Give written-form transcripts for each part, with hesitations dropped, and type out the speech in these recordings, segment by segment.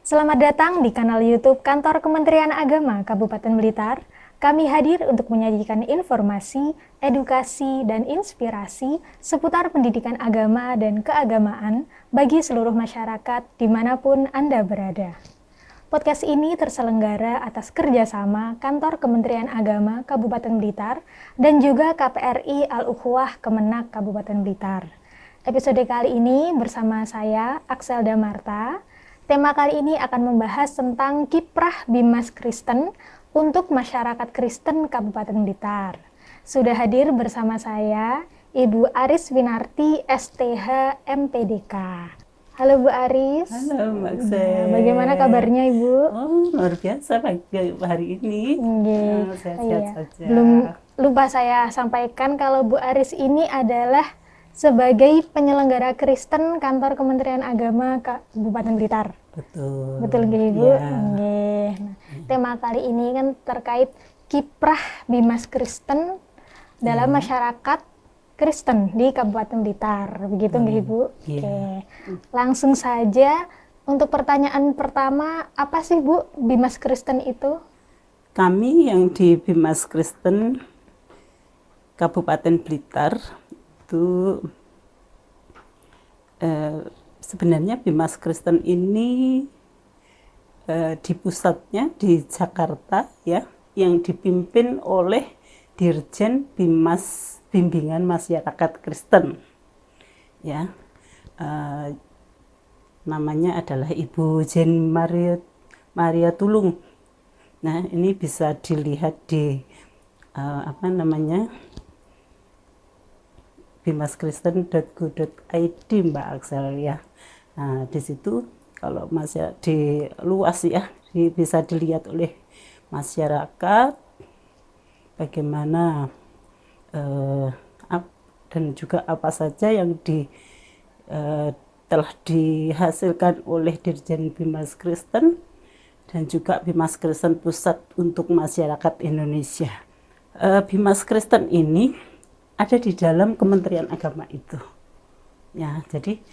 Selamat datang di kanal YouTube Kantor Kementerian Agama Kabupaten Blitar. Kami hadir untuk menyajikan informasi, edukasi, dan inspirasi seputar pendidikan agama dan keagamaan bagi seluruh masyarakat dimanapun Anda berada. Podcast ini terselenggara atas kerjasama Kantor Kementerian Agama Kabupaten Blitar dan juga KPRI Al-Ukhuwah Kemenak Kabupaten Blitar. Episode kali ini bersama saya, Akselda Marta. Tema kali ini akan membahas tentang kiprah Bimas Kristen untuk masyarakat Kristen Kabupaten Blitar. Sudah hadir bersama saya, Ibu Aris Winarti, STH MPDK. Halo Bu Aris. Halo Mbak Akse. Bagaimana kabarnya Ibu? Oh, luar biasa pagi hari ini. Sehat-sehat saja. Belum lupa saya sampaikan kalau Bu Aris ini adalah sebagai penyelenggara Kristen Kantor Kementerian Agama Kabupaten Blitar. Betul nggih Ibu? Ya. Nggih. Nah, tema kali ini kan terkait kiprah Bimas Kristen dalam masyarakat Kristen di Kabupaten Blitar. Begitu nggih Ibu? Ya. Oke. Langsung saja untuk pertanyaan pertama, apa sih Bu Bimas Kristen itu? Kami yang di Bimas Kristen Kabupaten Blitar itu sebenarnya Bimas Kristen ini di pusatnya di Jakarta ya, yang dipimpin oleh Dirjen Bimas Bimbingan Masyarakat Kristen ya, namanya adalah Ibu Jen Maria Tulung. Nah, ini bisa dilihat di bimaskristen.go.id Mbak Aksel ya. Nah, di situ kalau masih di luas ya, bisa dilihat oleh masyarakat bagaimana dan juga apa saja yang telah dihasilkan oleh Dirjen Bimas Kristen dan juga Bimas Kristen Pusat untuk Masyarakat Indonesia. Bimas Kristen ini ada di dalam Kementerian Agama itu. Ya, jadi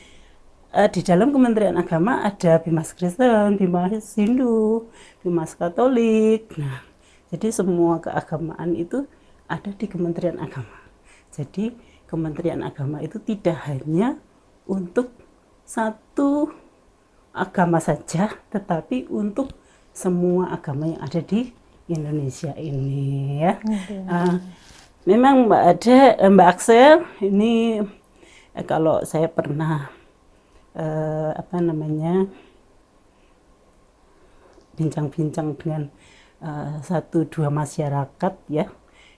di dalam Kementerian Agama ada Bimas Kristen, Bimas Hindu, Bimas Katolik. Nah, jadi semua keagamaan itu ada di Kementerian Agama. Jadi Kementerian Agama itu tidak hanya untuk satu agama saja, tetapi untuk semua agama yang ada di Indonesia ini ya. Memang Mbak Aksel ini kalau saya pernah bincang-bincang dengan satu dua masyarakat ya,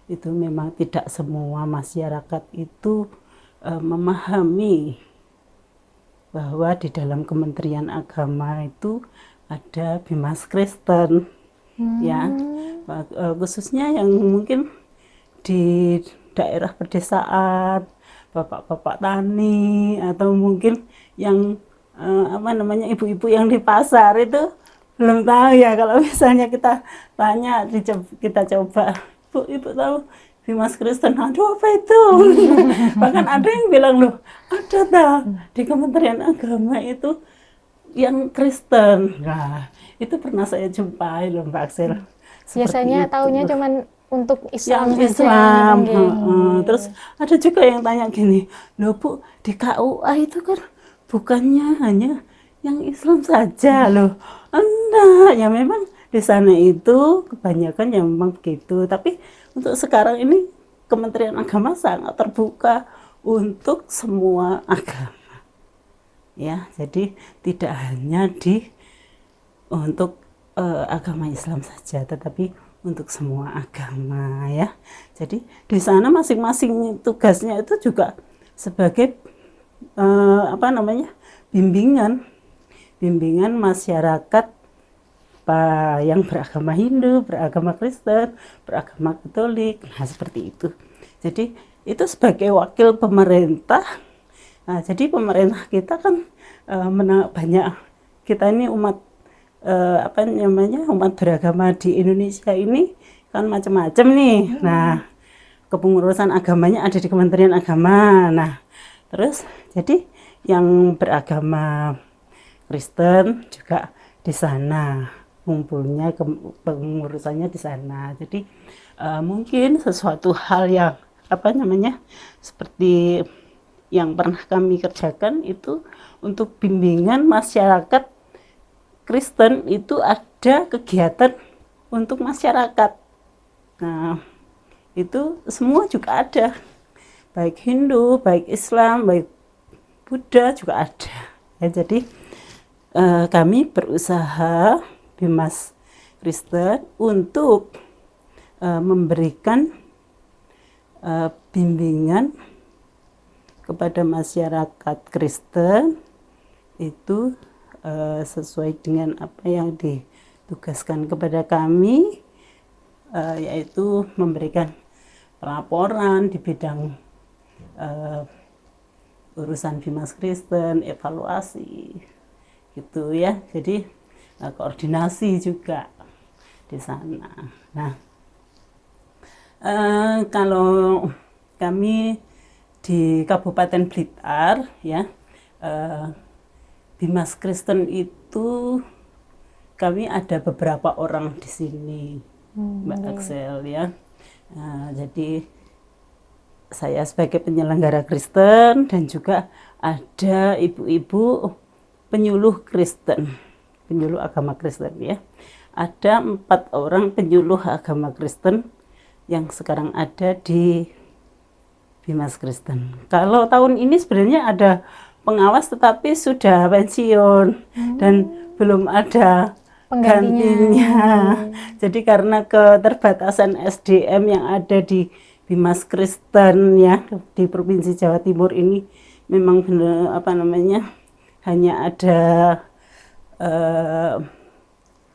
itu memang tidak semua masyarakat itu memahami bahwa di dalam Kementerian Agama itu ada Bimas Kristen ya, khususnya yang mungkin di daerah pedesaan, bapak-bapak tani, atau mungkin yang ibu-ibu yang di pasar itu belum tahu ya. Kalau misalnya kita tanya, kita coba, Bu, Ibu tahu Bimas Kristen? Aduh, apa itu? Bahkan ada yang bilang, loh, ada tak di Kementerian Agama itu yang Kristen. Nah, itu pernah saya jumpai loh Mbak Aksel. Biasanya taunya cuman untuk Islam yang Islam. Terus ada juga yang tanya gini, loh Bu, di KUA itu kan bukannya hanya yang Islam saja loh. Enggak, ya memang di sana itu kebanyakan yang memang begitu. Tapi untuk sekarang ini Kementerian Agama sangat terbuka untuk semua agama. Ya, jadi tidak hanya untuk agama Islam saja, tetapi untuk semua agama ya. Jadi di sana masing-masing tugasnya itu juga sebagai bimbingan masyarakat yang beragama Hindu, beragama Kristen, beragama Katolik. Nah, seperti itu. Jadi itu sebagai wakil pemerintah. Nah, jadi pemerintah kita kan banyak, kita ini umat umat beragama di Indonesia ini kan macam-macam nih. Nah, kepengurusan agamanya ada di Kementerian Agama. Nah, terus jadi yang beragama Kristen juga di sana, ngumpulnya pengurusannya di sana. Jadi mungkin sesuatu hal yang seperti yang pernah kami kerjakan itu untuk bimbingan masyarakat Kristen, itu ada kegiatan untuk masyarakat. Nah, itu semua juga ada, baik Hindu, baik Islam, baik Buddha juga ada. Ya, jadi kami berusaha Bimas Kristen untuk memberikan bimbingan kepada masyarakat Kristen itu sesuai dengan apa yang ditugaskan kepada kami, yaitu memberikan pelaporan di bidang urusan Bimas Kristen, evaluasi gitu ya. Jadi koordinasi juga di sana. Nah, kalau kami di Kabupaten Blitar ya, Bimas Kristen itu kami ada beberapa orang di sini, Mbak Axel ya. Jadi saya sebagai penyelenggara Kristen dan juga ada ibu-ibu penyuluh Kristen, penyuluh agama Kristen ya. Ada 4 orang penyuluh agama Kristen yang sekarang ada di Bimas Kristen. Kalau tahun ini sebenarnya ada pengawas tetapi sudah pensiun dan belum ada gantinya. Jadi karena keterbatasan SDM yang ada di Bimas Kristen ya di Provinsi Jawa Timur ini, memang benar hanya ada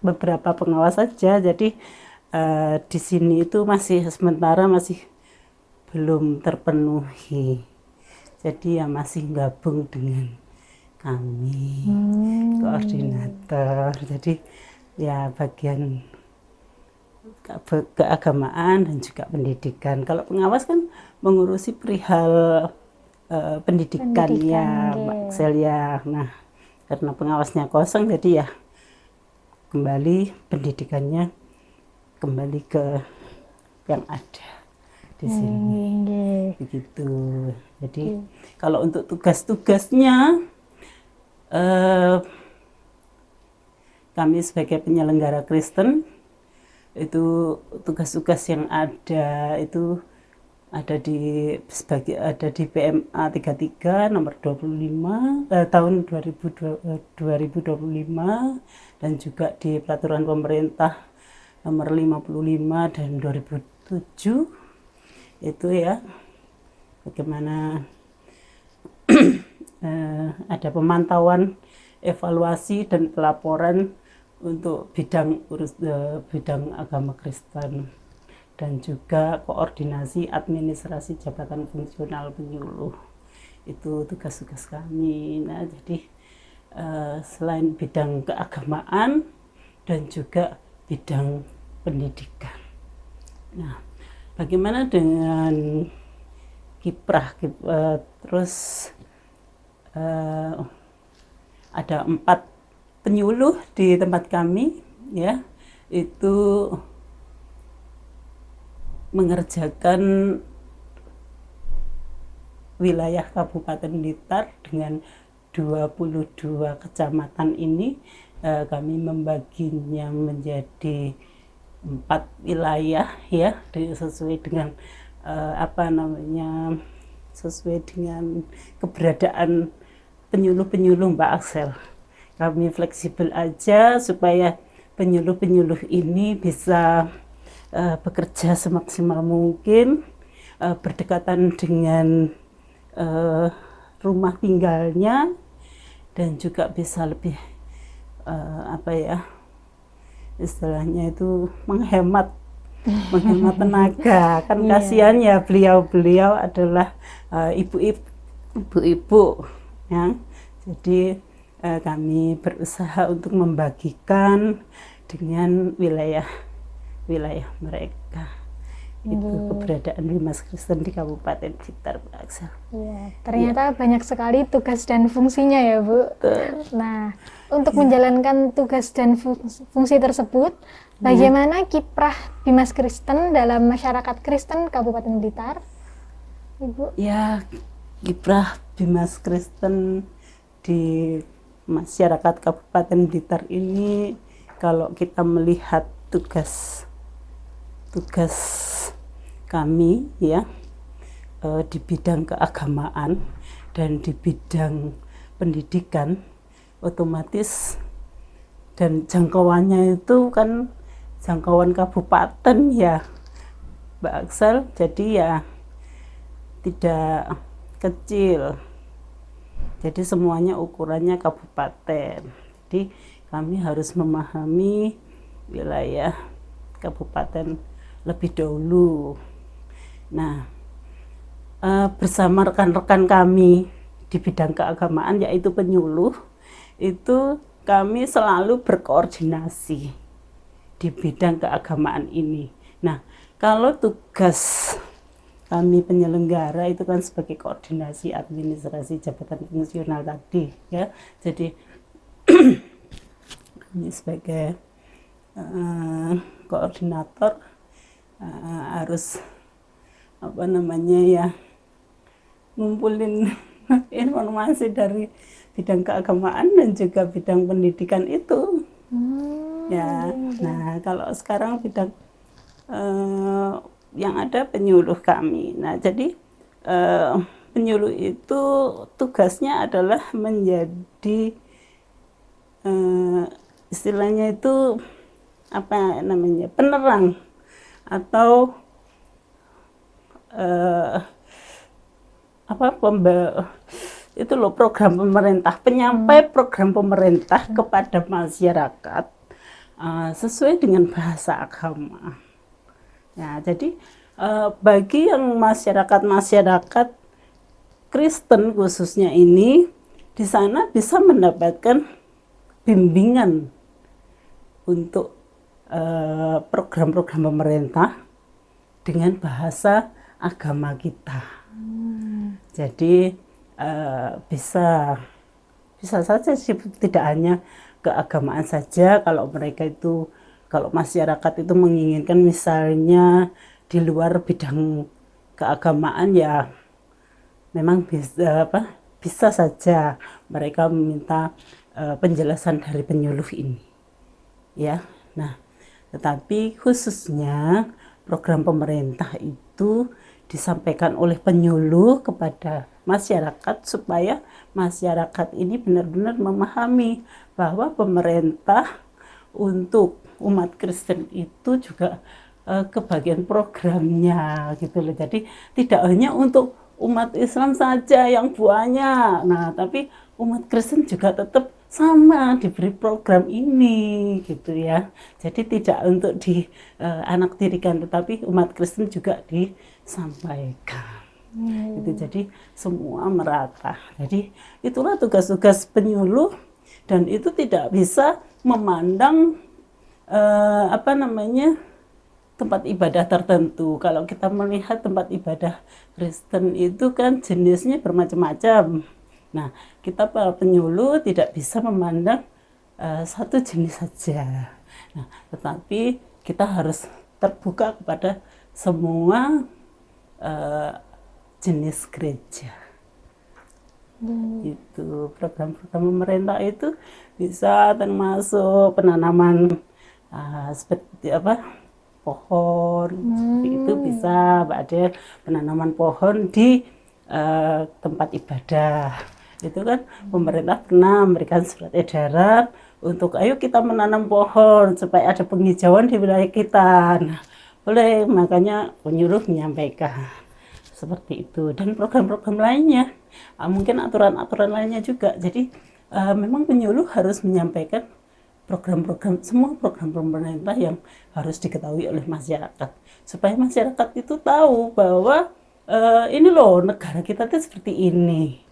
beberapa pengawas saja. Jadi di sini itu sementara masih belum terpenuhi. Jadi ya masih gabung dengan kami, koordinator. Jadi ya bagian keagamaan dan juga pendidikan. Kalau pengawas kan mengurusi perihal pendidikan ya, Mbak Celia. Nah, karena pengawasnya kosong, jadi ya kembali pendidikannya kembali ke yang ada di sini. Begitu. Jadi kalau untuk tugas-tugasnya, kami sebagai penyelenggara Kristen itu tugas-tugas yang ada itu ada di PMA 33 nomor 25 tahun 2025 dan juga di peraturan pemerintah nomor 55 dan 2007 itu ya, bagaimana ada pemantauan, evaluasi dan pelaporan untuk bidang agama Kristen dan juga koordinasi administrasi jabatan fungsional penyuluh. Itu tugas-tugas kami. Nah, jadi selain bidang keagamaan dan juga bidang pendidikan. Nah, bagaimana dengan kiprah? Terus ada 4 penyuluh di tempat kami ya, itu mengerjakan wilayah Kabupaten Blitar dengan 22 kecamatan ini. Kami membaginya menjadi 4 wilayah ya, sesuai dengan sesuai dengan keberadaan penyuluh-penyuluh Mbak Axel. Kami fleksibel aja supaya penyuluh-penyuluh ini bisa bekerja semaksimal mungkin, berdekatan dengan rumah tinggalnya dan juga bisa lebih istilahnya itu menghemat tenaga. Kan kasihan ya, beliau adalah ibu-ibu ya. Jadi kami berusaha untuk membagikan dengan wilayah mereka Itu keberadaan Bimas Kristen di Kabupaten Blitar, Mbak Aksel. Iya, ternyata banyak sekali tugas dan fungsinya ya, Bu. Nah, untuk menjalankan tugas dan fungsi tersebut, bagaimana kiprah Bimas Kristen dalam masyarakat Kristen Kabupaten Blitar, Ibu? Ya, kiprah Bimas Kristen di masyarakat Kabupaten Blitar ini, kalau kita melihat tugas kami ya di bidang keagamaan dan di bidang pendidikan, otomatis dan jangkauannya itu kan jangkauan kabupaten ya, Mbak Aksel, jadi ya tidak kecil, jadi semuanya ukurannya kabupaten. Jadi kami harus memahami wilayah kabupaten lebih dahulu. Nah, bersama rekan-rekan kami di bidang keagamaan, yaitu penyuluh, itu kami selalu berkoordinasi di bidang keagamaan ini. Nah, kalau tugas kami penyelenggara itu kan sebagai koordinasi administrasi jabatan fungsional tadi ya. Jadi kami sebagai koordinator harus ngumpulin informasi dari bidang keagamaan dan juga bidang pendidikan itu. Ya, nah kalau sekarang bidang yang ada penyuluh kami. Nah, jadi penyuluh itu tugasnya adalah menjadi istilahnya itu penerang atau itu loh program pemerintah, penyampai program pemerintah kepada masyarakat sesuai dengan bahasa agama. Nah, jadi bagi yang masyarakat Kristen khususnya ini, di sana bisa mendapatkan bimbingan untuk program-program pemerintah dengan bahasa agama kita. Jadi bisa saja sih, tidak hanya keagamaan saja. Kalau masyarakat itu menginginkan misalnya di luar bidang keagamaan, ya memang bisa saja mereka meminta penjelasan dari penyuluh ini. Ya, nah, tetapi khususnya program pemerintah itu disampaikan oleh penyuluh kepada masyarakat supaya masyarakat ini benar-benar memahami bahwa pemerintah untuk umat Kristen itu juga kebagian programnya gitu loh. Jadi tidak hanya untuk umat Islam saja yang banyak, nah tapi umat Kristen juga tetap sama diberi program ini gitu ya. Jadi tidak untuk dianaktirikan, tetapi umat Kristen juga disampaikan. Gitu, jadi semua merata. Jadi itulah tugas-tugas penyuluh, dan itu tidak bisa memandang tempat ibadah tertentu. Kalau kita melihat tempat ibadah Kristen itu kan jenisnya bermacam-macam. Nah, kita para penyuluh tidak bisa memandang satu jenis saja. Nah, tetapi kita harus terbuka kepada semua jenis gereja. Itu program-program pemerintah itu bisa termasuk penanaman seperti pohon, itu bisa ada penanaman pohon di tempat ibadah. Itu kan pemerintah pernah memberikan surat edaran untuk ayo kita menanam pohon supaya ada penghijauan di wilayah kita. Nah, boleh, makanya penyuluh menyampaikan seperti itu, dan program-program lainnya, mungkin aturan-aturan lainnya juga. Jadi memang penyuluh harus menyampaikan semua program pemerintah yang harus diketahui oleh masyarakat, supaya masyarakat itu tahu bahwa ini loh negara kita itu seperti ini.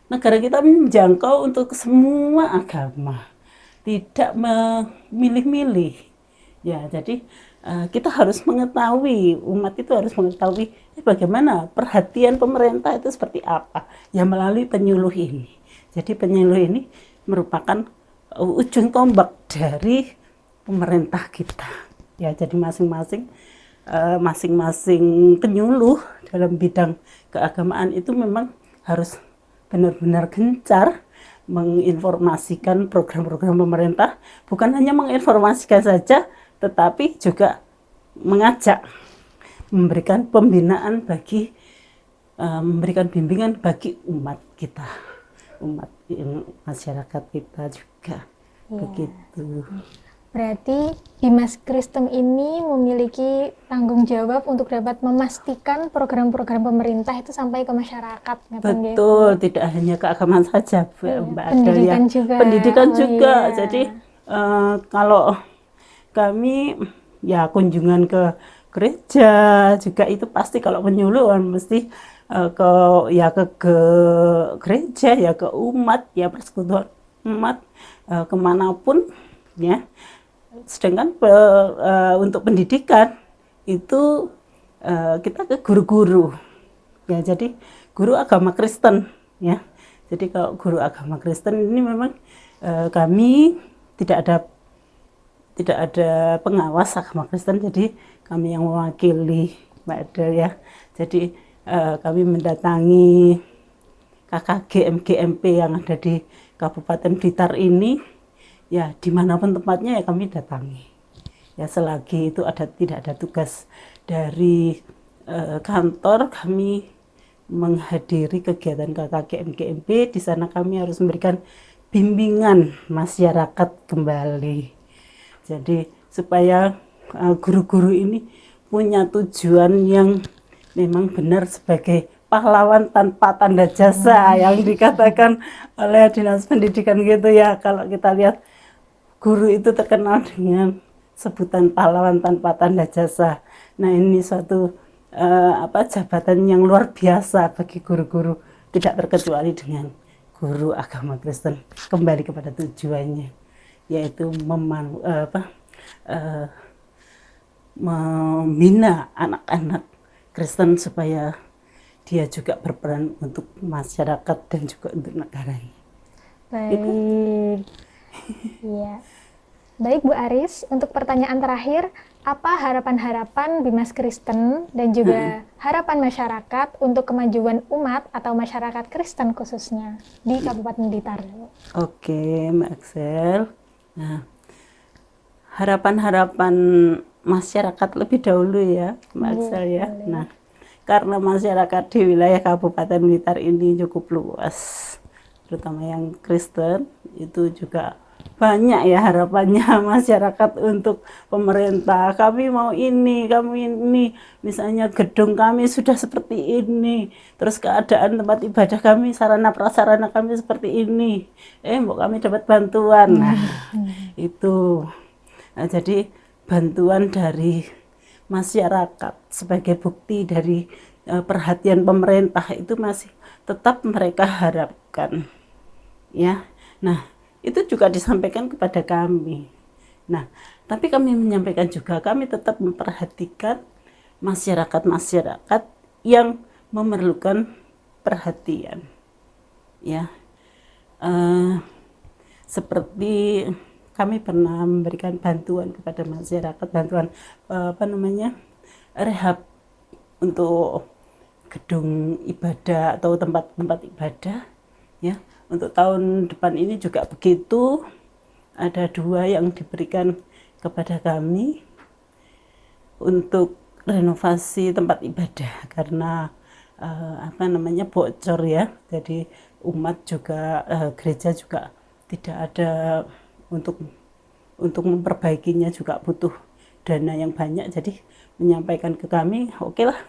Negara kita menjangkau untuk semua agama, tidak memilih-milih. Ya, jadi kita harus mengetahui, umat itu harus mengetahui bagaimana perhatian pemerintah itu seperti apa, ya melalui penyuluh ini. Jadi penyuluh ini merupakan ujung tombak dari pemerintah kita. Ya, jadi masing-masing penyuluh dalam bidang keagamaan itu memang harus benar-benar gencar menginformasikan program-program pemerintah, bukan hanya menginformasikan saja, tetapi juga mengajak, memberikan pembinaan bagi, memberikan bimbingan bagi umat kita, masyarakat kita juga. Ya. Begitu. Berarti Bimas Kristen ini memiliki tanggung jawab untuk dapat memastikan program-program pemerintah itu sampai ke masyarakat. Betul, tidak hanya keagamaan saja, Mbak pendidikan juga. Pendidikan juga. Iya. Jadi kalau kami ya kunjungan ke gereja juga itu pasti kalau penyuluh mesti ke gereja, ya ke umat, ya persekutuan umat, kemanapun ya. Sedangkan untuk pendidikan itu kita ke guru-guru, ya, jadi guru agama Kristen, ya. Jadi kalau guru agama Kristen ini memang kami tidak ada pengawas agama Kristen, jadi kami yang mewakili, Mbak Adel, ya. Jadi kami mendatangi KKG MGMP yang ada di Kabupaten Blitar ini, ya dimanapun tempatnya ya kami datangi. Ya selagi itu tidak ada tugas dari kantor, kami menghadiri kegiatan KKG MGMP. Di sana kami harus memberikan bimbingan masyarakat kembali. Jadi supaya guru-guru ini punya tujuan yang memang benar sebagai pahlawan tanpa tanda jasa yang dikatakan oleh Dinas Pendidikan gitu ya. Kalau kita lihat guru itu terkenal dengan sebutan pahlawan tanpa tanda jasa. Nah, ini suatu jabatan yang luar biasa bagi guru-guru, tidak terkecuali dengan guru agama Kristen. Kembali kepada tujuannya, yaitu membina anak-anak Kristen supaya dia juga berperan untuk masyarakat dan juga untuk negaranya. Baik. Gitu. Ya. Baik Bu Aris, untuk pertanyaan terakhir, apa harapan-harapan Bimas Kristen dan juga harapan masyarakat untuk kemajuan umat atau masyarakat Kristen khususnya di Kabupaten Blitar? Oke, Mbak Axel. Nah, harapan-harapan masyarakat lebih dahulu ya, Mbak Axel ya. Boleh. Nah, karena masyarakat di wilayah Kabupaten Blitar ini cukup luas, terutama yang Kristen, itu juga banyak ya harapannya masyarakat untuk pemerintah. Kami mau ini, misalnya gedung kami sudah seperti ini, terus keadaan tempat ibadah kami, sarana prasarana kami seperti ini, kami dapat bantuan. Nah, itu. Nah, jadi bantuan dari masyarakat sebagai bukti dari perhatian pemerintah itu masih tetap mereka harapkan, ya. Nah, itu juga disampaikan kepada kami. Nah, tapi kami menyampaikan juga kami tetap memperhatikan masyarakat yang memerlukan perhatian, ya. Seperti kami pernah memberikan bantuan kepada masyarakat, bantuan rehab untuk gedung ibadah atau tempat-tempat ibadah, ya. Untuk tahun depan ini juga begitu, ada 2 yang diberikan kepada kami untuk renovasi tempat ibadah karena bocor ya. Jadi umat juga gereja juga tidak ada untuk memperbaikinya, juga butuh dana yang banyak. Jadi menyampaikan ke kami, oke lah,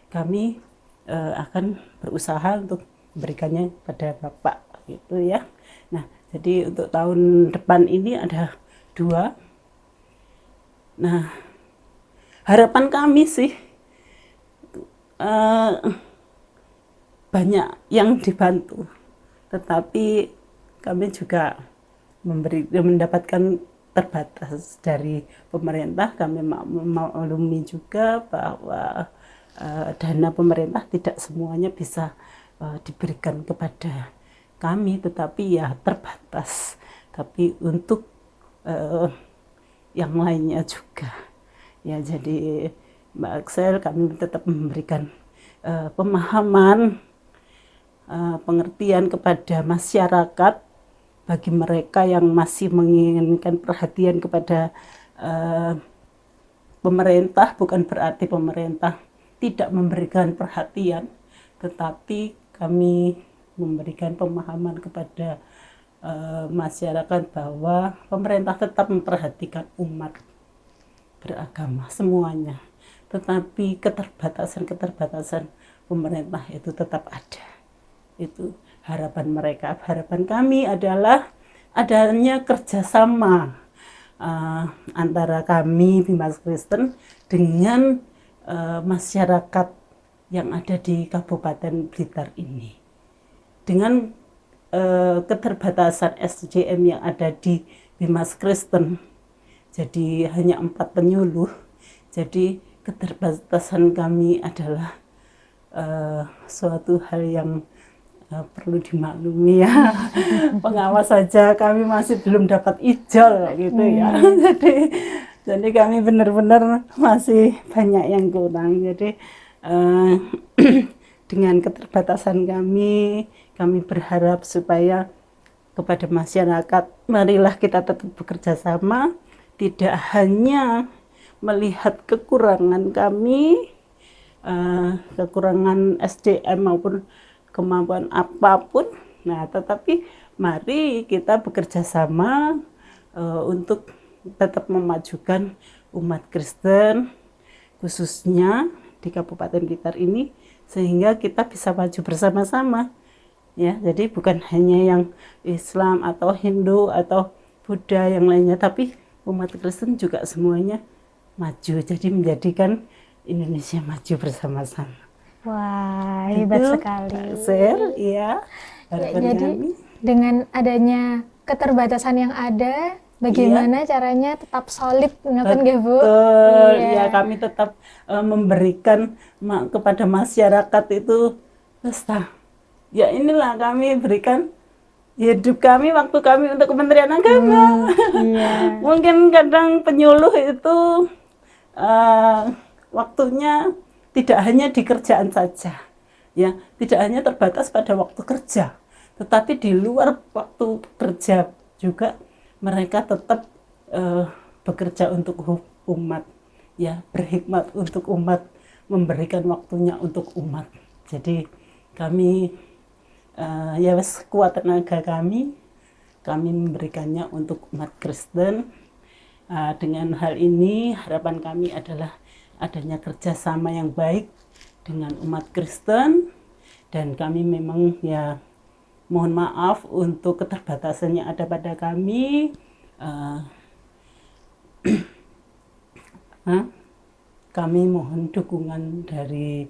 kami akan berusaha untuk memberikannya pada Bapak gitu ya. Nah, jadi untuk tahun depan ini ada 2. Nah, harapan kami sih banyak yang dibantu, tetapi kami juga mendapatkan terbatas dari pemerintah. Kami memaklumi juga bahwa dana pemerintah tidak semuanya bisa diberikan kepada kami, tetapi ya terbatas. Tapi untuk yang lainnya juga ya, jadi Mbak Axel, kami tetap memberikan pemahaman, pengertian kepada masyarakat, bagi mereka yang masih menginginkan perhatian kepada pemerintah. Bukan berarti pemerintah tidak memberikan perhatian, tetapi kami memberikan pemahaman kepada masyarakat bahwa pemerintah tetap memperhatikan umat beragama semuanya, tetapi keterbatasan pemerintah itu tetap ada. Itu harapan mereka. Harapan kami adalah adanya kerjasama antara kami Bimas Kristen dengan masyarakat yang ada di Kabupaten Blitar ini. Dengan keterbatasan SDM yang ada di Bimas Kristen, jadi hanya 4 penyuluh, jadi keterbatasan kami adalah suatu hal yang perlu dimaklumi ya. Pengawas saja kami masih belum dapat ijol gitu ya. Jadi kami benar-benar masih banyak yang kurang. Jadi dengan keterbatasan kami berharap supaya kepada masyarakat, marilah kita tetap bekerja sama, tidak hanya melihat kekurangan kami, kekurangan SDM maupun kemampuan apapun, nah tetapi mari kita bekerja sama untuk tetap memajukan umat Kristen khususnya di Kabupaten Blitar ini, sehingga kita bisa maju bersama-sama ya. Jadi bukan hanya yang Islam atau Hindu atau Buddha yang lainnya, tapi umat Kristen juga semuanya maju, jadi menjadikan Indonesia maju bersama-sama. Wah, hebat sekali. Ya, jadi dengan adanya keterbatasan yang ada, bagaimana caranya tetap solid, ngapain nggak Bu? Ya, kami tetap memberikan kepada masyarakat itu ya inilah kami berikan hidup kami, waktu kami untuk Kementerian Agama. Mungkin kadang penyuluh itu waktunya tidak hanya di kerjaan saja, ya, tidak hanya terbatas pada waktu kerja, tetapi di luar waktu kerja juga mereka tetap bekerja untuk umat, ya, berkhidmat untuk umat, memberikan waktunya untuk umat. Jadi kami ya sekuat tenaga kami memberikannya untuk umat Kristen. Dengan hal ini harapan kami adalah adanya kerjasama yang baik dengan umat Kristen, dan kami memang ya mohon maaf untuk keterbatasan yang ada pada kami. Kami mohon dukungan dari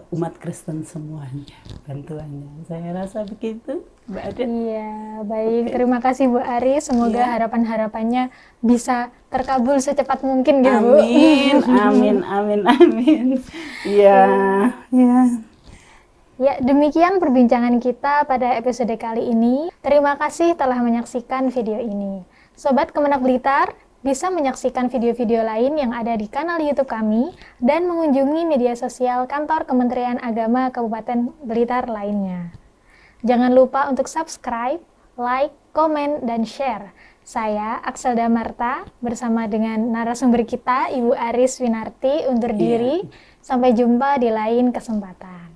umat Kristen semuanya, bantuannya. Saya rasa begitu, Mbak Aden. Iya, baik. Terima kasih Bu Ari. Semoga harapan-harapannya bisa terkabul secepat mungkin ya Bu. Amin. Iya. Ya, demikian perbincangan kita pada episode kali ini. Terima kasih telah menyaksikan video ini. Sobat Kemenak Blitar, bisa menyaksikan video-video lain yang ada di kanal YouTube kami dan mengunjungi media sosial kantor Kementerian Agama Kabupaten Blitar lainnya. Jangan lupa untuk subscribe, like, komen, dan share. Saya Akselda Marta bersama dengan narasumber kita Ibu Aris Winarti undur diri. Sampai jumpa di lain kesempatan.